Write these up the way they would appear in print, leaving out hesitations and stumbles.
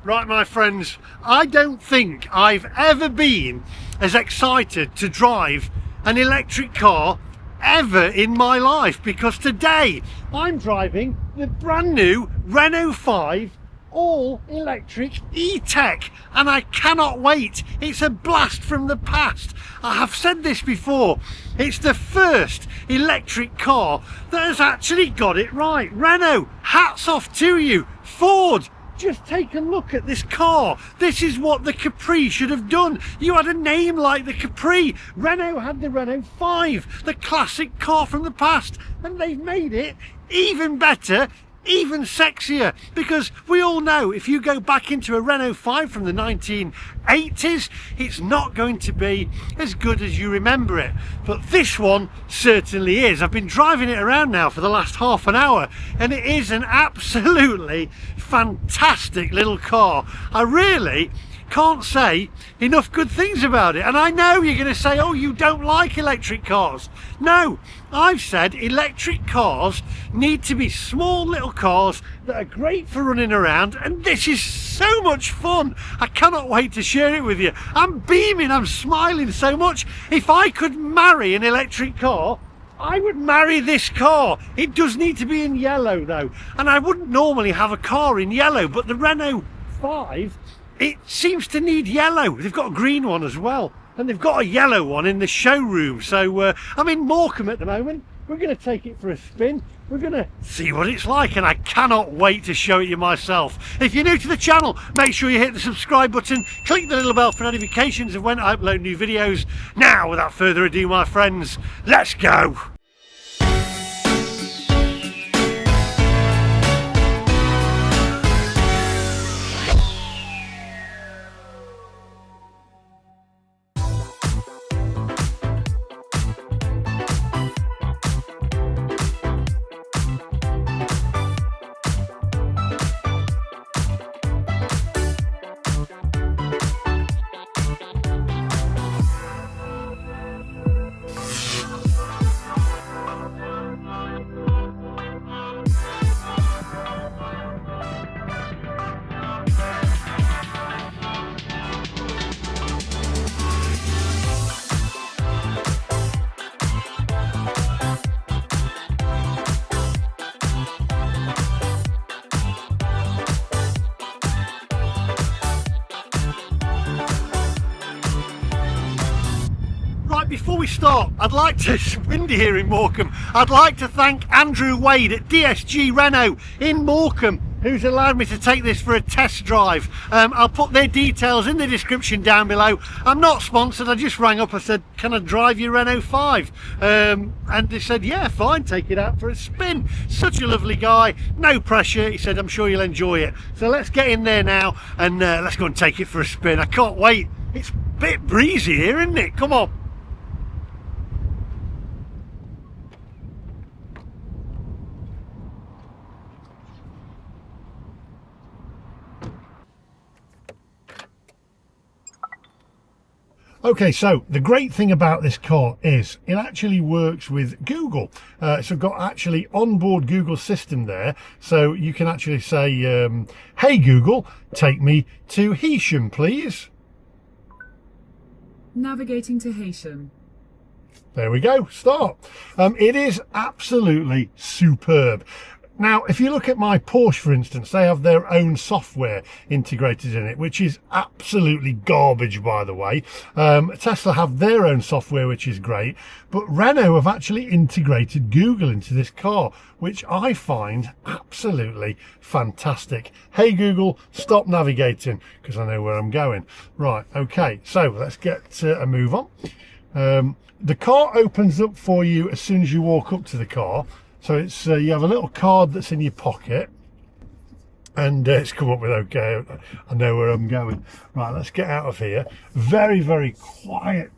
Right, my friends, I don't think I've ever been as excited to drive an electric car ever in my life, because today I'm driving the brand new Renault 5 all electric E-Tech, and I cannot wait. It's a blast from the past. I have said this before, it's the first electric car that has actually got it right. Renault, hats off to you. Ford, just take a look at this car. This is what the Capri should have done. You had a name like the Capri. Renault had the Renault 5, the classic car from the past, and they've made it even better, even sexier, because we all know if you go back into a Renault 5 from the 1980s, it's not going to be as good as you remember it. But this one certainly is. I've been driving it around now for the last half an hour, and it is an absolutely fantastic little car. I really can't say enough good things about it. And I know you're going to say, oh, you don't like electric cars. No, I've said electric cars need to be small little cars that are great for running around, and this is so much fun. I cannot wait to share it with you. I'm beaming, I'm smiling so much. If I could marry an electric car, I would marry this car. It does need to be in yellow though, and I wouldn't normally have a car in yellow, but the Renault 5, it seems to need yellow. They've got a green one as well, and they've got a yellow one in the showroom. So I'm in Morecambe at the moment. We're going to take it for a spin. We're going to see what it's like, and I cannot wait to show it you myself. If you're new to the channel, make sure you hit the subscribe button, click the little bell for notifications of when I upload new videos. Now, without further ado, my friends, let's go. Before we start, it's windy here in Morecambe. I'd like to thank Andrew Waide at DSG Renault in Morecambe, who's allowed me to take this for a test drive. I'll put their details in the description down below. I'm not sponsored, I just rang up, I said, can I drive your Renault 5? And they said, yeah, fine, take it out for a spin. Such a lovely guy, no pressure. He said, I'm sure you'll enjoy it. So let's get in there now, and let's go and take it for a spin. I can't wait. It's a bit breezy here, isn't it? Come on. Okay, so the great thing about this car is it actually works with Google. So got actually onboard Google system there. So you can actually say, hey Google, take me to Heysham, please. Navigating to Heysham. There we go, start. It is absolutely superb. Now, if you look at my Porsche, for instance, they have their own software integrated in it, which is absolutely garbage, by the way. Tesla have their own software, which is great, but Renault have actually integrated Google into this car, which I find absolutely fantastic. Hey Google, stop navigating, because I know where I'm going. Right, okay, so let's get a move on. The car opens up for you as soon as you walk up to the car. So it's you have a little card that's in your pocket, and it's come up with okay, I know where I'm going. Right, let's get out of here. Very, very quiet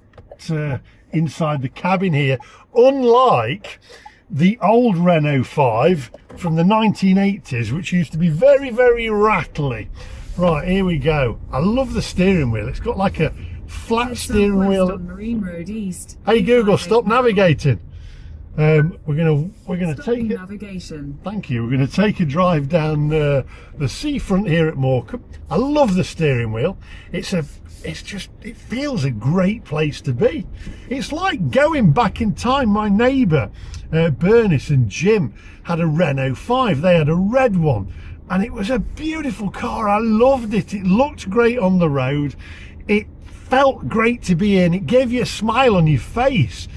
inside the cabin here, unlike the old Renault 5 from the 1980s, which used to be very, very rattly. Right, here we go. I love the steering wheel. It's got like a flat steering wheel. On Marine Road East. Hey Google, stop navigating. We're gonna take it. Navigation. Thank you. We're going to take a drive down the seafront here at Morecambe. I love the steering wheel. It feels a great place to be. It's like going back in time. My neighbour Bernice and Jim had a Renault 5. They had a red one, and it was a beautiful car. I loved it. It looked great on the road. It felt great to be in. It gave you a smile on your face.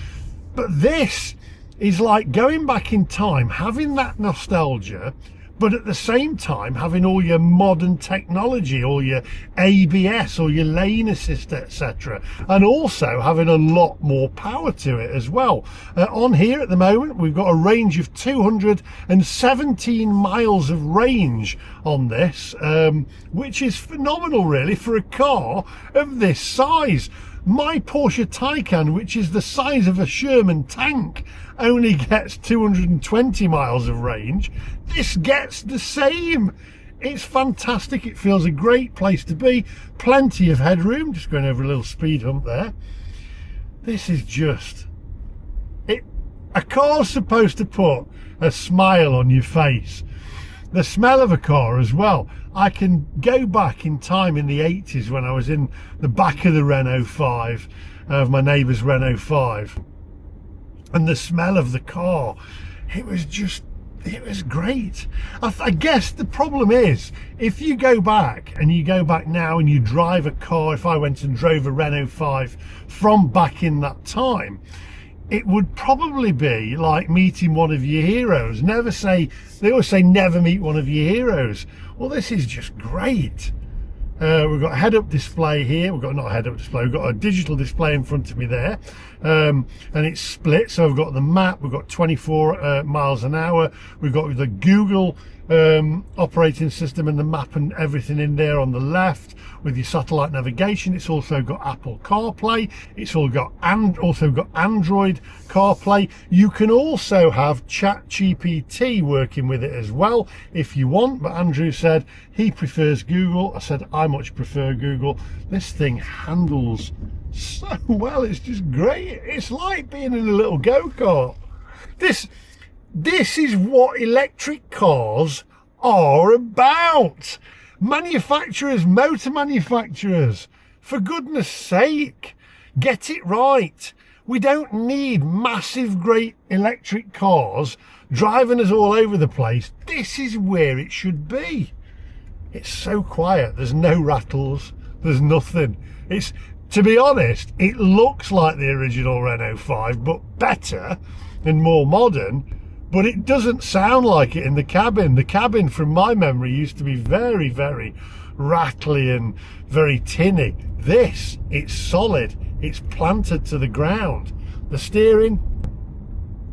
But this is like going back in time, having that nostalgia, but at the same time having all your modern technology, all your ABS, all your lane assist, etc., and also having a lot more power to it as well. On here at the moment we've got a range of 217 miles of range on this, which is phenomenal really for a car of this size. My Porsche Taycan, which is the size of a Sherman tank, only gets 220 miles of range. This gets the same. It's fantastic. It feels a great place to be. Plenty of headroom. Just going over a little speed hump there. This is just it. A car's supposed to put a smile on your face. The smell of a car as well. I can go back in time in the 80s when I was in the back of the Renault 5, of my neighbour's Renault 5. And the smell of the car, it was great. I guess the problem is, if you go back now and you drive a car, if I went and drove a Renault 5 from back in that time, it would probably be like meeting one of your heroes. They always say never meet one of your heroes. Well, this is just great. We've got a head-up display here. We've got a digital display in front of me there, and it's split. So we've got the map. We've got 24 miles an hour. We've got the Google operating system and the map and everything in there on the left with your satellite navigation. It's also got Apple CarPlay. It's also got Android CarPlay. You can also have ChatGPT working with it as well if you want, but Andrew said he prefers Google. I said I much prefer Google. This thing handles so well. It's just great. It's like being in a little go-kart. This is what electric cars are about. Manufacturers, motor manufacturers, for goodness sake, get it right. We don't need massive, great electric cars driving us all over the place. This is where it should be. It's so quiet. There's no rattles. There's nothing. To be honest, it looks like the original Renault 5, but better and more modern. But it doesn't sound like it in the cabin. The cabin, from my memory, used to be very, very rattly and very tinny. This, it's solid. It's planted to the ground. The steering,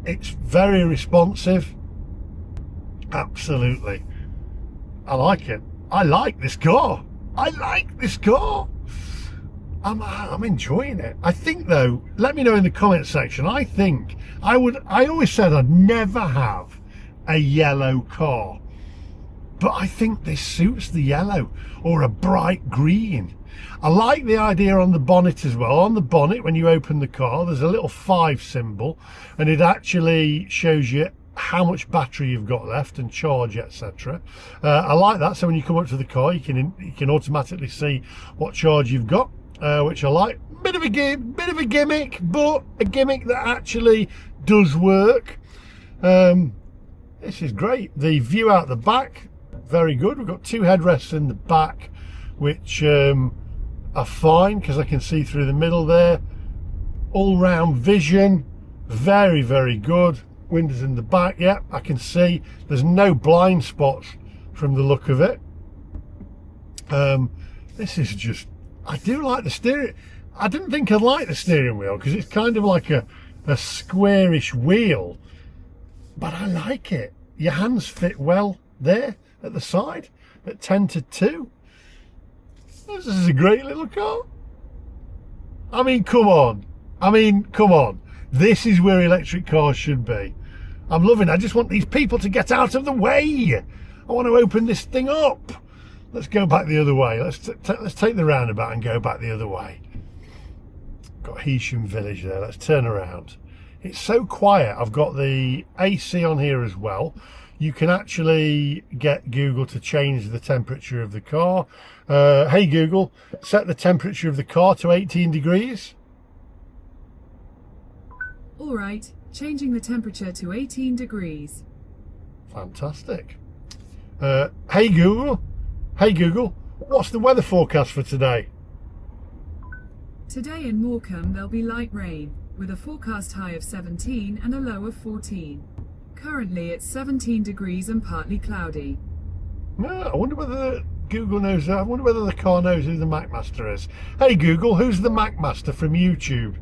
it's very responsive. Absolutely. I like it. I like this car. I'm enjoying it. I think though, let me know in the comment section, I always said I'd never have a yellow car, but I think this suits the yellow, or a bright green. I like the idea on the bonnet as well. On the bonnet, when you open the car, there's a little 5 symbol, and it actually shows you how much battery you've got left and charge, etc. I like that. So when you come up to the car, you can automatically see what charge you've got. Which I like. Bit of a gimmick, but a gimmick that actually does work. This is great. The view out the back, very good. We've got 2 headrests in the back, which are fine because I can see through the middle there. All round vision, very, very good. Windows in the back, yeah, I can see. There's no blind spots from the look of it. This is just, I do like the steering. I didn't think I'd like the steering wheel because it's kind of like a squarish wheel, but I like it. Your hands fit well there at the side at 10:2. This is a great little car. I mean, come on. This is where electric cars should be. I'm loving it. I just want these people to get out of the way. I want to open this thing up. Let's go back the other way. Let's take the roundabout and go back the other way. Got Heysham Village there. Let's turn around. It's so quiet. I've got the AC on here as well. You can actually get Google to change the temperature of the car. Hey Google, set the temperature of the car to 18 degrees. All right, changing the temperature to 18 degrees. Fantastic. Hey Google, what's the weather forecast for today? Today in Morecambe there'll be light rain, with a forecast high of 17 and a low of 14. Currently it's 17 degrees and partly cloudy. I wonder whether Google knows that. I wonder whether the car knows who the Macmaster is. Hey Google, who's the Macmaster from YouTube?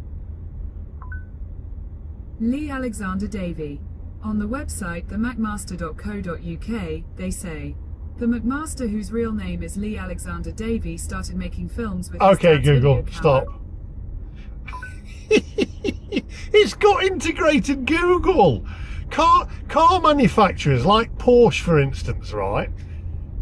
Lee Alexander Davey. On the website themacmaster.co.uk, they say, the McMaster, whose real name is Lee Alexander Davey, started making films with his Okay, dad's Google, video stop. camera. It's got integrated Google. Car manufacturers like Porsche, for instance, right?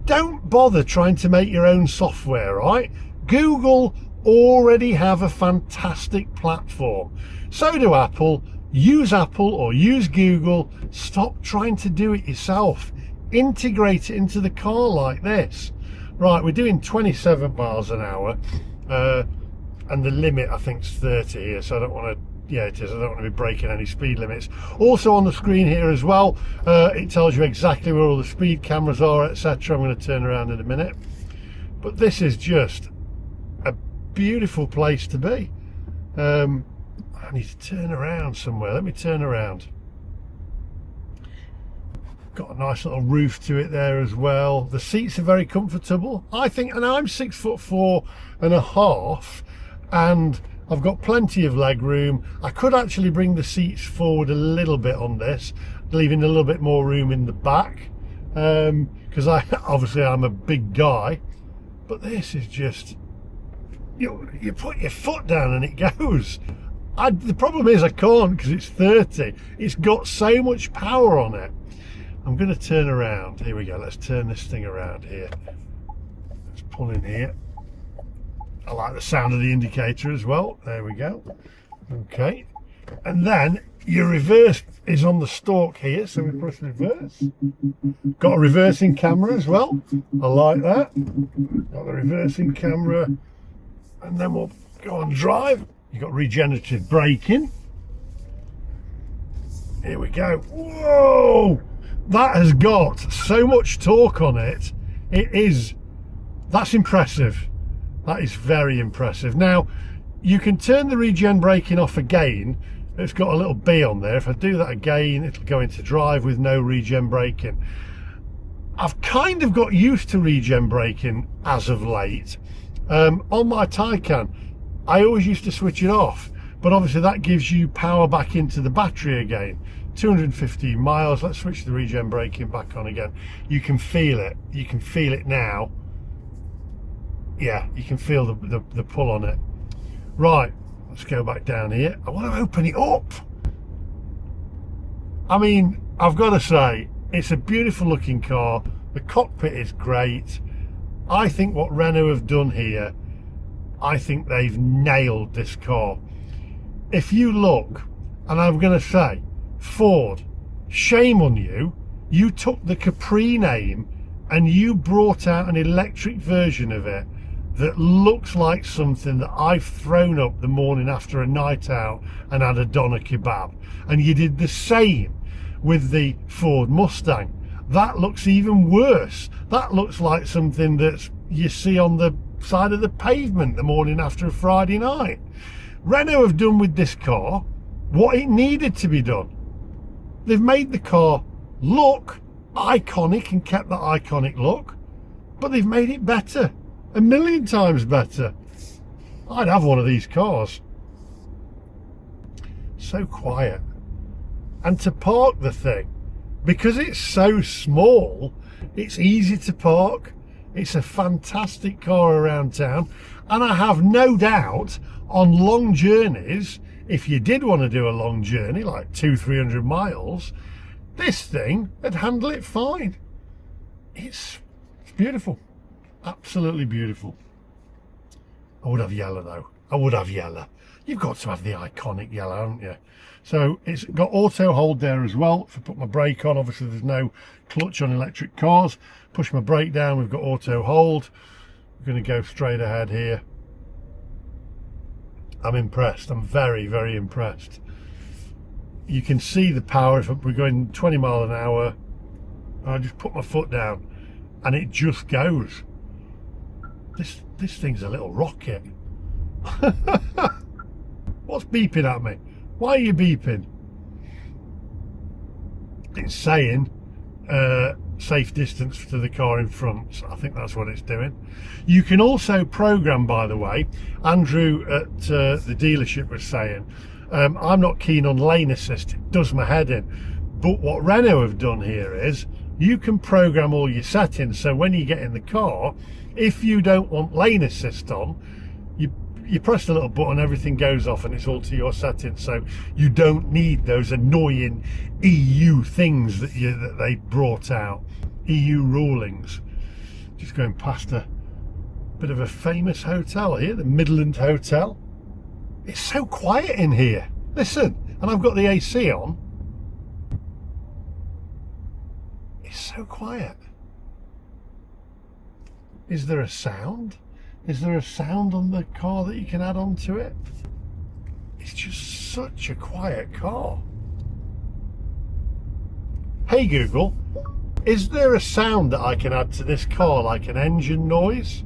Don't bother trying to make your own software, right? Google already have a fantastic platform. So do Apple. Use Apple or use Google. Stop trying to do it yourself. Integrate it into the car like this. Right, we're doing 27 miles an hour, and the limit I think is 30 here, so I don't want to, yeah it is, I don't want to be breaking any speed limits. Also on the screen here as well, it tells you exactly where all the speed cameras are, etc. I'm going to turn around in a minute. But this is just a beautiful place to be. I need to turn around somewhere. Let me turn around. Got a nice little roof to it there as well. The seats are very comfortable, I think, and I'm 6'4.5", and I've got plenty of leg room. I could actually bring the seats forward a little bit on this, leaving a little bit more room in the back, because obviously I'm a big guy. But this is just, you put your foot down and it goes. The problem is I can't, because it's 30. It's got so much power on it. I'm going to turn around. Here we go. Let's turn this thing around here. Let's pull in here. I like the sound of the indicator as well. There we go. Okay. And then your reverse is on the stalk here. So we press reverse. Got a reversing camera as well. I like that. Got the reversing camera. And then we'll go on drive. You've got regenerative braking. Here we go. Whoa! That has got so much torque on it. That's impressive. That is very impressive. Now, you can turn the regen braking off again. It's got a little B on there. If I do that again, it'll go into drive with no regen braking. I've kind of got used to regen braking as of late. On my Taycan, I always used to switch it off, but obviously that gives you power back into the battery again. 215 miles. Let's switch the regen braking back on again. You can feel it. You can feel it now. Yeah, you can feel the pull on it. Right, let's go back down here. I want to open it up. I mean, I've got to say, it's a beautiful looking car. The cockpit is great. I think what Renault have done here, I think they've nailed this car. If you look, and I'm going to say, Ford, shame on you. You took the Capri name and you brought out an electric version of it that looks like something that I've thrown up the morning after a night out and had a doner kebab. And you did the same with the Ford Mustang. That looks even worse. That looks like something that you see on the side of the pavement the morning after a Friday night. Renault have done with this car what it needed to be done. They've made the car look iconic and kept that iconic look, but they've made it better, a million times better. I'd have one of these cars. So quiet. And to park the thing, because it's so small, it's easy to park. It's a fantastic car around town, and I have no doubt on long journeys, if you did want to do a long journey like 200-300 miles, this thing would handle it fine. It's beautiful, absolutely beautiful. I would have yellow though. I would have yellow. You've got to have the iconic yellow, haven't you? So it's got auto hold there as well. If I put my brake on, obviously there's no clutch on electric cars. Push my brake down, we've got auto hold. We're going to go straight ahead here. I'm impressed. I'm very, very impressed. You can see the power. If we're going 20 mile an hour, I just put my foot down and it just goes. This thing's a little rocket. What's beeping at me? Why are you beeping? It's saying safe distance to the car in front. So I think that's what it's doing. You can also program, by the way, Andrew at the dealership was saying, I'm not keen on lane assist, it does my head in. But what Renault have done here is you can program all your settings, so when you get in the car, if you don't want lane assist on, you press the little button, everything goes off and it's all to your settings, so you don't need those annoying EU things that they brought out, EU rulings. Just going past a bit of a famous hotel here, the Midland Hotel. It's so quiet in here. Listen, and I've got the AC on. It's so quiet. Is there a sound? Is there a sound on the car that you can add on to it? It's just such a quiet car. Hey Google, is there a sound that I can add to this car, like an engine noise?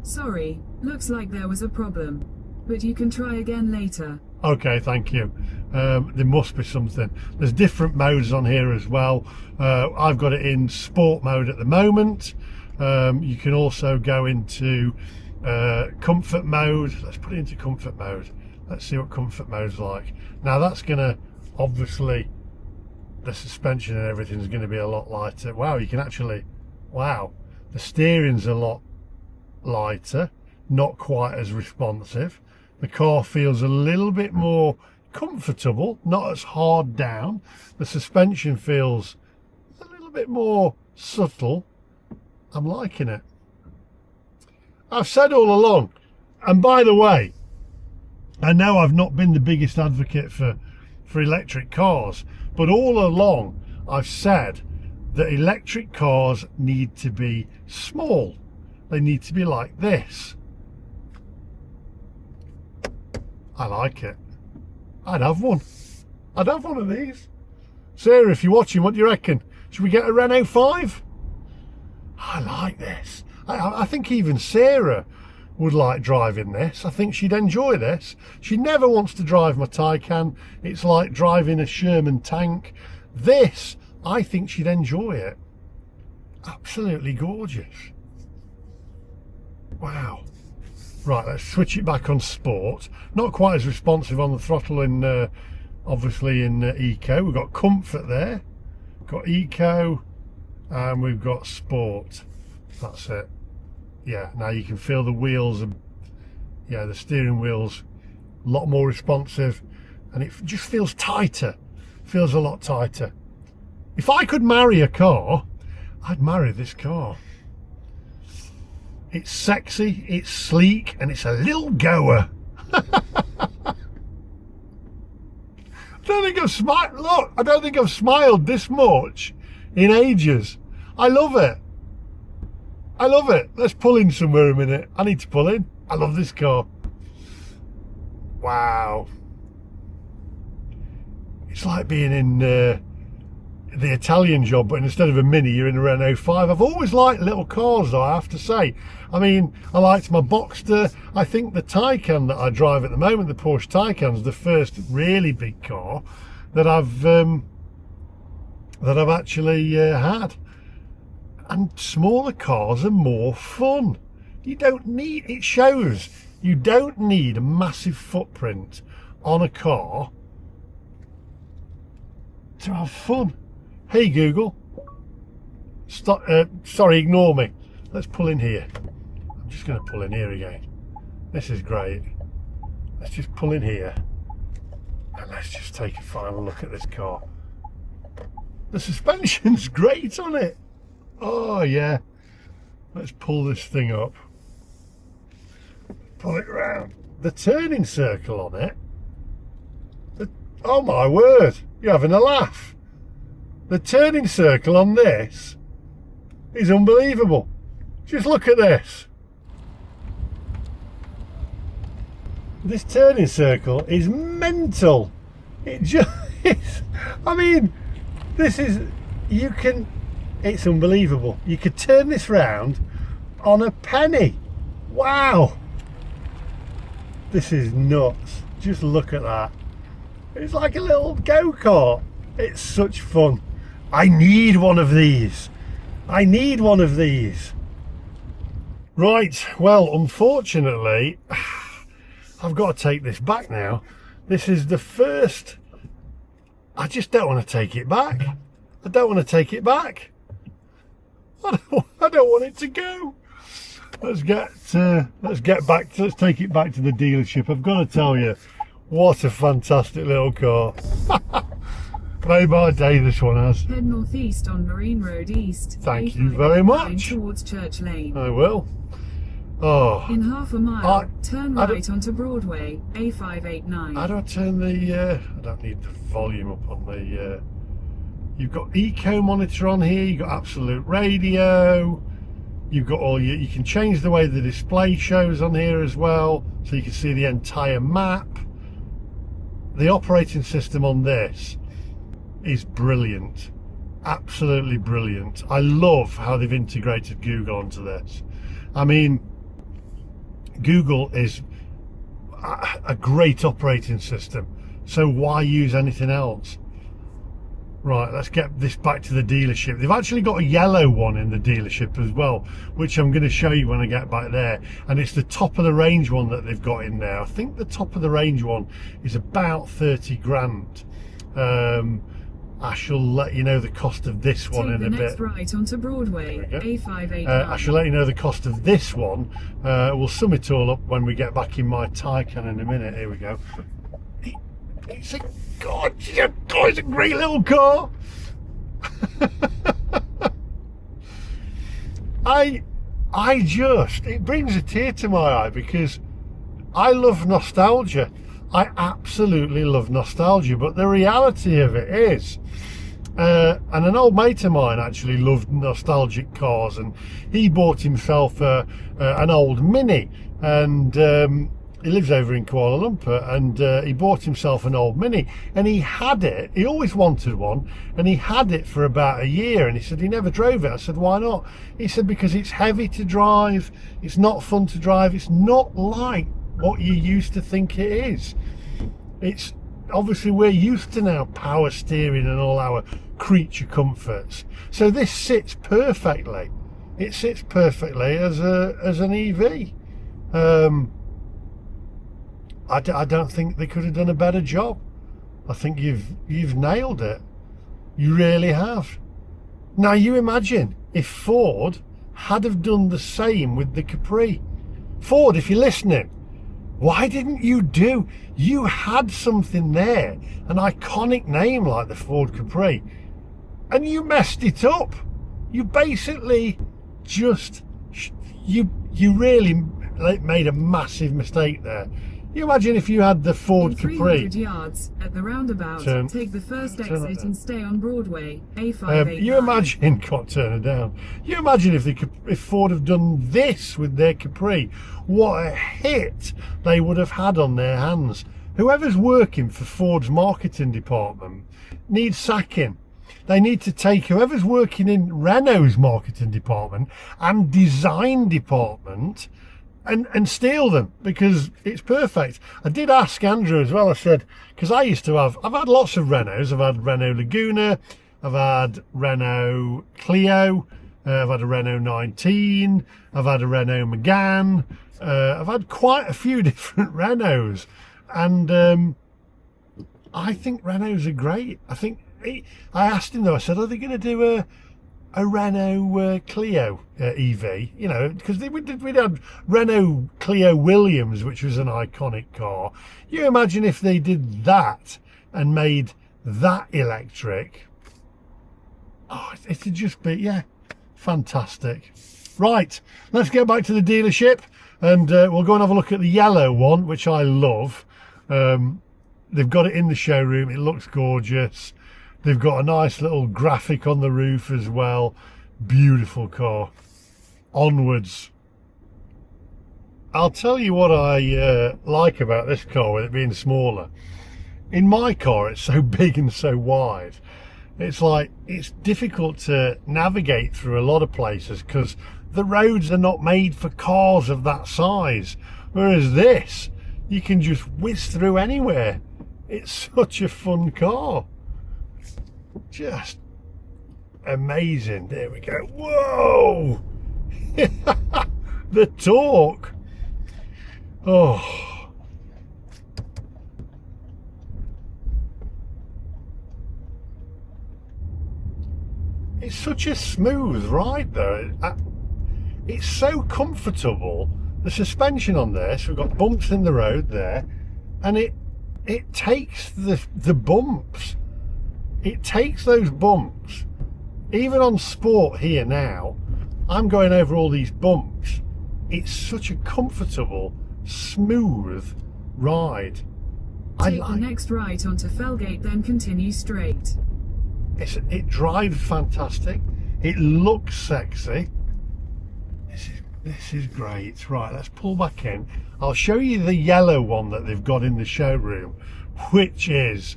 Sorry, looks like there was a problem, but you can try again later. Okay, thank you. There must be something. There's different modes on here as well. I've got it in sport mode at the moment. You can also go into comfort mode. Let's put it into comfort mode. Let's see what comfort mode's like. Now that's gonna, obviously, the suspension and everything is gonna be a lot lighter. Wow, you can actually, wow, the steering's a lot lighter, not quite as responsive. The car feels a little bit more comfortable, not as hard down. The suspension feels a little bit more subtle. I'm liking it. I've said all along, and by the way, I know I've not been the biggest advocate for electric cars, but all along I've said that electric cars need to be small. They need to be like this. I like it. I'd have one. I'd have one of these. Sarah, if you're watching, what do you reckon? Should we get a Renault 5? I like this. I think even Sarah would like driving this. I think she'd enjoy this. She never wants to drive my Taycan. It's like driving a Sherman tank. This, I think she'd enjoy it. Absolutely gorgeous. Wow. Right, let's switch it back on sport. Not quite as responsive on the throttle in, obviously in eco. We've got comfort there, got eco, and we've got sport. That's it. Yeah, now you can feel the wheels, yeah, the steering wheel's a lot more responsive, and it just feels tighter. Feels a lot tighter. If I could marry a car, I'd marry this car. It's sexy, it's sleek, and it's a little goer. I don't think I've smiled. Look, I don't think I've smiled this much in ages. I love it. I love it. Let's pull in somewhere a minute. I need to pull in. I love this car. Wow. It's like being in the Italian Job, but instead of a Mini, you're in a Renault 5. I've always liked little cars, though, I have to say. I mean, I liked my Boxster. I think the Taycan that I drive at the moment, the Porsche Taycan's the first really big car that I've actually had. And smaller cars are more fun. You don't need, it shows, you don't need a massive footprint on a car to have fun. Hey Google, stop, sorry, ignore me. Let's pull in here. I'm just going to pull in here again. This is great. Let's just pull in here and let's just take a final look at this car. The suspension's great on it. Oh yeah, Let's pull this thing up. Pull it round. The turning circle on it. Oh my word, you're having a laugh. The turning circle on this is unbelievable. Just look at this. This turning circle is mental. It just is. I mean, this is, it's unbelievable. You could turn this round on a penny. Wow. This is nuts. Just look at that. It's like a little go-kart. It's such fun. I need one of these. I need one of these. Right, well, unfortunately, I've got to take this back now. This is the first. I just don't want to take it back. I don't want to take it back. I don't want it to go. Let's take it back to the dealership. I've got to tell you, what a fantastic little car. Made my day, this one has. Head northeast on Marine Road East. Thank you very much. Towards Church Lane. I will. Oh. In half a mile, turn right onto Broadway, A589. How do I turn the, I don't need the volume up on the, you've got eco monitor on here, you've got absolute radio, you've got all you can change the way the display shows on here as well, so you can see the entire map. The operating system on this is brilliant, absolutely brilliant. I love how they've integrated Google onto this. I mean, Google is a great operating system, so why use anything else? Right, let's get this back to the dealership. They've actually got a yellow one in the dealership as well, which I'm going to show you when I get back there, and it's the top of the range one that they've got in there. I think the top of the range one is about 30 grand. I shall let you know the cost of this one in a bit. Next right onto Broadway, A589. I shall let you know the cost of this one. We'll sum it all up when we get back in my Taycan in a minute. Here we go. It's a great little car. It brings a tear to my eye because I love nostalgia. I absolutely love nostalgia, but the reality of it is, and an old mate of mine actually loved nostalgic cars, and he bought himself an old Mini, and he lives over in Kuala Lumpur, and he bought himself an old Mini, and he had it. He always wanted one, and he had it for about a year, and he said he never drove it. I said, why not? He said, because it's heavy to drive, it's not fun to drive, it's not like what you used to think it is. It's obviously, we're used to now power steering and all our creature comforts, so this sits perfectly. It sits perfectly as an EV. I don't think they could have done a better job. I think you've nailed it. You really have. Now you imagine if Ford had have done the same with the Capri. Ford, if you're listening, why didn't you had something there, an iconic name like the Ford Capri, and you messed it up. You basically just, you really made a massive mistake there. You imagine if you had the Ford Capri. 300 yards at the roundabout, take the first exit and stay on Broadway, A589. You imagine, can't turn it down. You imagine if Ford have done this with their Capri, what a hit they would have had on their hands. Whoever's working for Ford's marketing department needs sacking. They need to take whoever's working in Renault's marketing department and design department and steal them, because it's perfect. I did ask Andrew as well. I said, because I've had lots of Renaults. I've had Renault Laguna, I've had Renault Clio, I've had a Renault 19, I've had a Renault Megane, I've had quite a few different Renaults, and I think Renaults are great. I asked him though, I said, are they going to do a Renault Clio EV, you know, because we'd had Renault Clio Williams, which was an iconic car. You imagine if they did that and made that electric. Oh, it'd just be, yeah, fantastic. Right, let's get back to the dealership and we'll go and have a look at the yellow one, which I love. They've got it in the showroom. It looks gorgeous. They've got a nice little graphic on the roof as well. Beautiful car. Onwards. I'll tell you what I like about this car with it being smaller. In my car, it's so big and so wide. It's like, it's difficult to navigate through a lot of places because the roads are not made for cars of that size. Whereas this, you can just whiz through anywhere. It's such a fun car. Just amazing. There we go. Whoa! The torque. Oh. It's such a smooth ride though. It's so comfortable. The suspension on this, we've got bumps in the road there, and it takes the bumps. It takes those bumps. Even on sport here now, I'm going over all these bumps. It's such a comfortable, smooth ride. Take the next right onto Felgate, then continue straight. It drives fantastic. It looks sexy. This is great. Right, let's pull back in. I'll show you the yellow one that they've got in the showroom, which is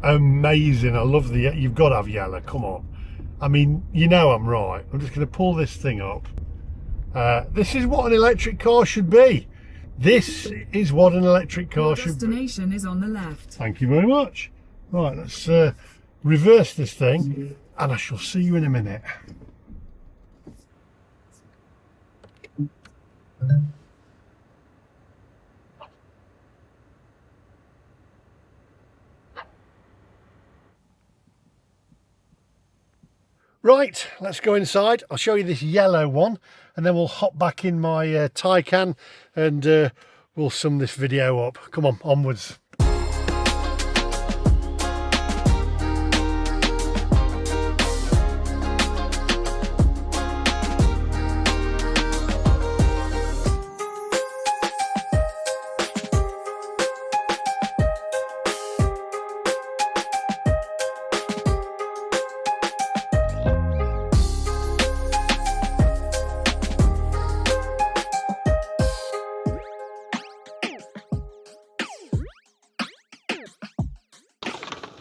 amazing. I love you've got to have yellow, come on. I mean, you know I'm right. I'm just going to pull this thing up. This is what an electric car should be. This is what an electric car should be. Destination is on the left. Thank you very much. Right, let's reverse this thing and I shall see you in a minute. Right, let's go inside. I'll show you this yellow one and then we'll hop back in my Taycan and we'll sum this video up. Come on, onwards.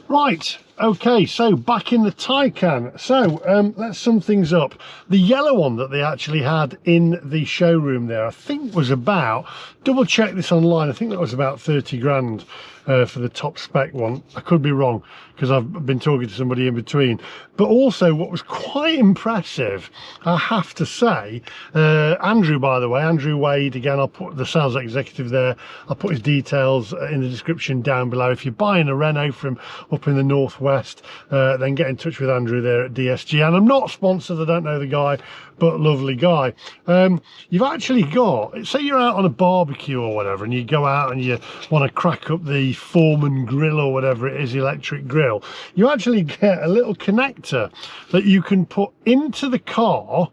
Right, okay, so back in the Taycan. So let's sum things up. The yellow one that they actually had in the showroom there, I think was about, double check this online, I think that was about 30 grand for the top spec one. I could be wrong because I've been talking to somebody in between. But also what was quite impressive, I have to say, Andrew, by the way, Andrew Waide, again, I'll put the sales executive there. I'll put his details in the description down below. If you're buying a Renault from up in the northwest, then get in touch with Andrew there at DSG. And I'm not sponsored, I don't know the guy, but lovely guy. You've actually got, say you're out on a barbecue or whatever and you go out and you want to crack up the Foreman grill or whatever it is, electric grill, you actually get a little connector that you can put into the car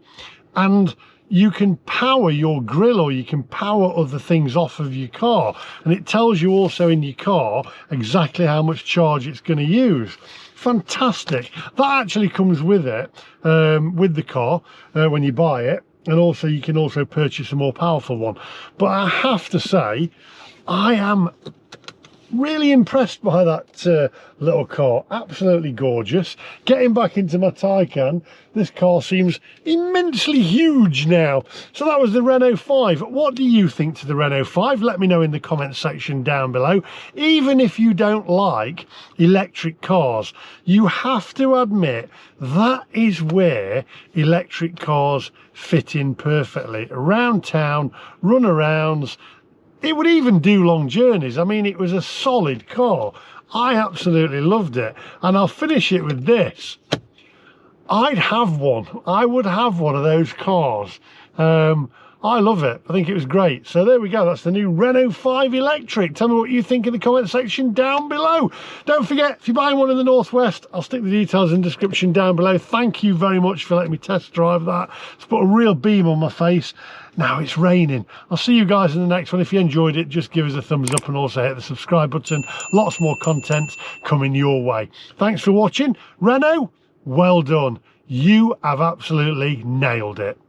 and you can power your grill or you can power other things off of your car, and it tells you also in your car exactly how much charge it's going to use. Fantastic. That actually comes with it, with the car when you buy it, and also you can also purchase a more powerful one. But I have to say, I am really impressed by that little car. Absolutely gorgeous. Getting back into my Taycan, this car seems immensely huge now. So that was the Renault 5. What do you think to the Renault 5? Let me know in the comment section down below. Even if you don't like electric cars, you have to admit that is where electric cars fit in perfectly. Around town, run arounds. It would even do long journeys. I mean, it was a solid car. I absolutely loved it. And I'll finish it with I'd have one. I would have one of those cars. I love it. I think it was great. So there we go. That's the new Renault 5 Electric. Tell me what you think in the comment section down below. Don't forget, if you're buying one in the Northwest, I'll stick the details in the description down below. Thank you very much for letting me test drive that. It's put a real beam on my face. Now it's raining. I'll see you guys in the next one. If you enjoyed it, just give us a thumbs up and also hit the subscribe button. Lots more content coming your way. Thanks for watching. Renault, well done. You have absolutely nailed it.